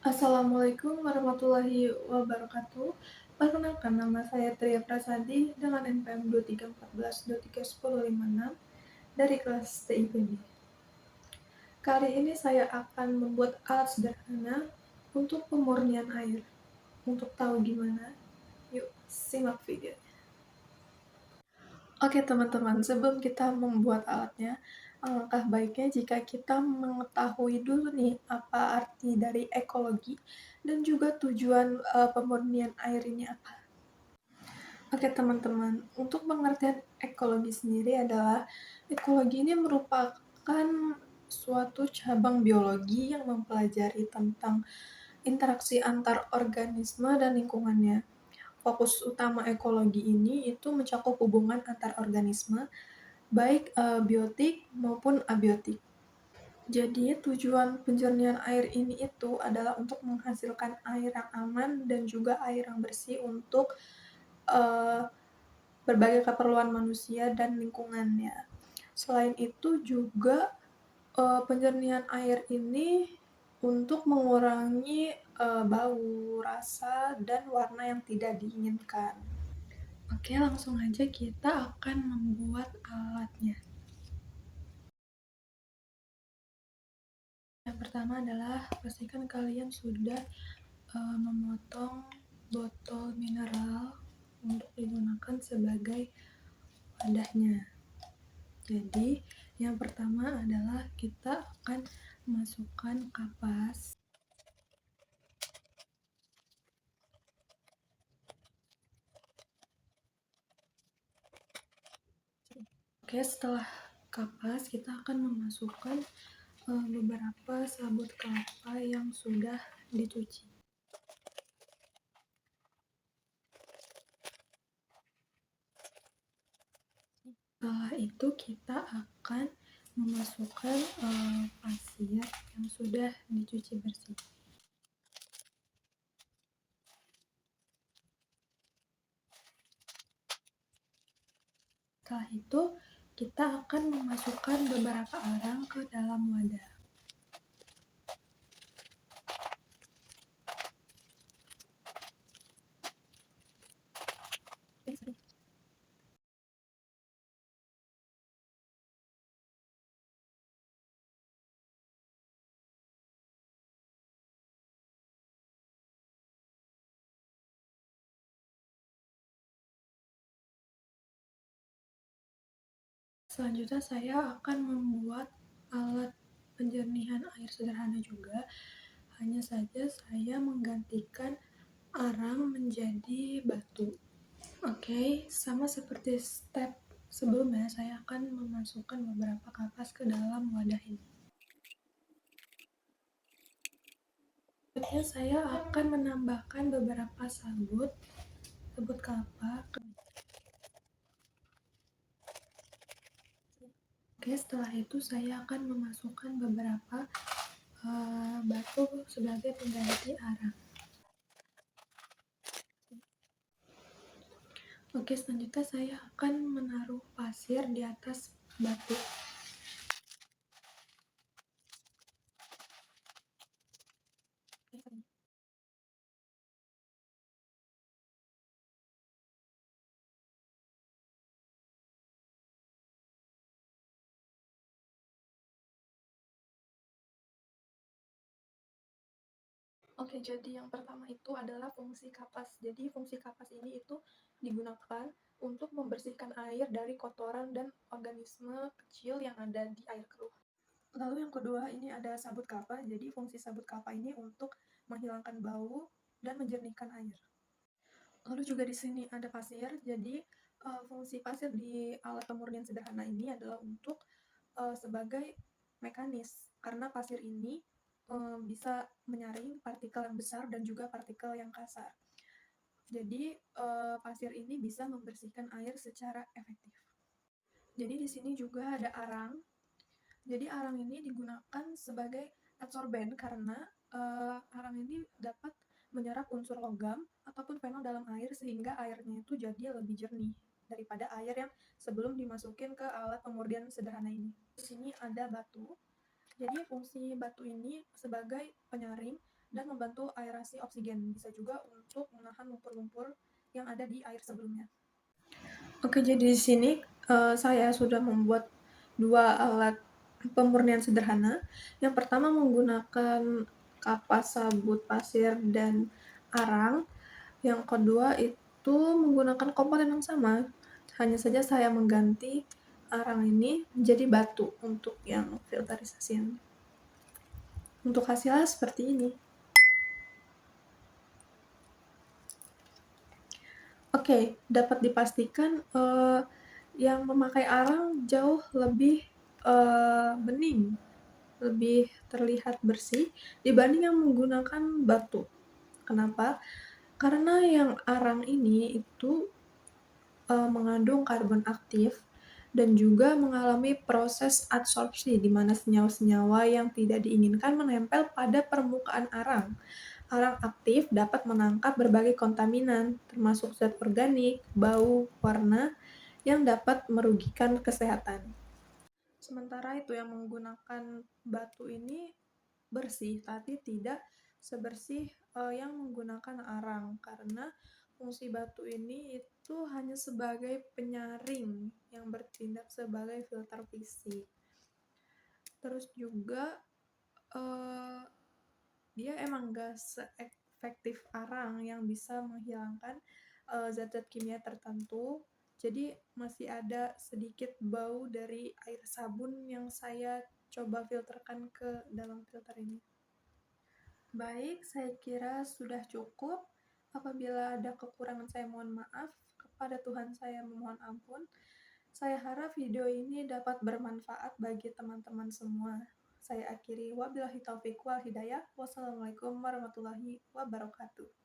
Assalamualaikum warahmatullahi wabarakatuh. Perkenalkan, nama saya Tria Prasadi dengan NPM 2314 231056 dari kelas TIPB. Kali ini saya akan membuat alat sederhana untuk pemurnian air. Untuk tahu gimana, yuk simak video. Oke teman-teman, sebelum kita membuat alatnya, alangkah baiknya jika kita mengetahui dulu nih apa arti dari ekologi dan juga tujuan pemurnian air ini apa. Oke teman-teman, untuk pengertian ekologi sendiri adalah ekologi ini merupakan suatu cabang biologi yang mempelajari tentang interaksi antar organisme dan lingkungannya. Fokus utama ekologi ini itu mencakup hubungan antar organisme, baik biotik maupun abiotik. Jadi tujuan penjernihan air ini itu adalah untuk menghasilkan air yang aman dan juga air yang bersih untuk berbagai keperluan manusia dan lingkungannya. Selain itu juga penjernihan air ini untuk mengurangi bau, rasa, dan warna yang tidak diinginkan. Oke, langsung aja kita akan membuat alatnya. Yang pertama adalah pastikan kalian sudah memotong botol mineral untuk digunakan sebagai wadahnya. Jadi, yang pertama adalah kita akan masukkan kapas. Oke, setelah kapas kita akan memasukkan beberapa sabut kelapa yang sudah dicuci. Setelah itu kita akan memasukkan pasir yang sudah dicuci bersih. Setelah itu kita akan memasukkan beberapa arang ke dalam wadah. Selanjutnya saya akan membuat alat penjernihan air sederhana juga. Hanya saja saya menggantikan arang menjadi batu. Oke, sama seperti step sebelumnya, saya akan memasukkan beberapa kapas ke dalam wadah ini. Selanjutnya saya akan menambahkan beberapa sabut kelapa. Oke, setelah itu saya akan memasukkan beberapa batu sebagai pengganti arang. Oke, selanjutnya saya akan menaruh pasir di atas batu. Oke, jadi yang pertama itu adalah fungsi kapas. Jadi fungsi kapas ini itu digunakan untuk membersihkan air dari kotoran dan organisme kecil yang ada di air keruh. Lalu yang kedua ini ada sabut kelapa. Jadi fungsi sabut kelapa ini untuk menghilangkan bau dan menjernihkan air. Lalu juga di sini ada pasir. Jadi fungsi pasir di alat pemurnian sederhana ini adalah untuk sebagai mekanis, karena pasir ini bisa menyaring partikel yang besar dan juga partikel yang kasar. Jadi pasir ini bisa membersihkan air secara efektif. Jadi di sini juga ada arang. Jadi arang ini digunakan sebagai adsorben karena arang ini dapat menyerap unsur logam ataupun fenol dalam air sehingga airnya itu jadi lebih jernih daripada air yang sebelum dimasukin ke alat pemurnian sederhana ini. Di sini ada batu. Jadi fungsi batu ini sebagai penyaring dan membantu aerasi oksigen. Bisa juga untuk menahan lumpur-lumpur yang ada di air sebelumnya. Oke, jadi di sini saya sudah membuat 2 alat pemurnian sederhana. Yang pertama menggunakan kapas sabut pasir dan arang. Yang kedua itu menggunakan komponen yang sama. Hanya saja saya mengganti arang ini menjadi batu untuk yang filterisasi. Untuk hasilnya seperti ini. Oke, dapat dipastikan yang memakai arang jauh lebih bening, lebih terlihat bersih dibanding yang menggunakan batu. Kenapa? Karena yang arang ini itu mengandung karbon aktif dan juga mengalami proses adsorpsi, di mana senyawa-senyawa yang tidak diinginkan menempel pada permukaan arang. Arang aktif dapat menangkap berbagai kontaminan, termasuk zat organik, bau, warna, yang dapat merugikan kesehatan. Sementara itu yang menggunakan batu ini bersih, tapi tidak sebersih yang menggunakan arang, karena fungsi batu ini itu hanya sebagai penyaring yang bertindak sebagai filter fisik. Terus juga dia emang gak seefektif arang yang bisa menghilangkan zat-zat kimia tertentu. Jadi masih ada sedikit bau dari air sabun yang saya coba filterkan ke dalam filter ini. Baik, saya kira sudah cukup. Apabila ada kekurangan saya mohon maaf, kepada Tuhan saya memohon ampun. Saya harap video ini dapat bermanfaat bagi teman-teman semua. Saya akhiri, wabillahi taufiq wal hidayah. Wassalamualaikum warahmatullahi wabarakatuh.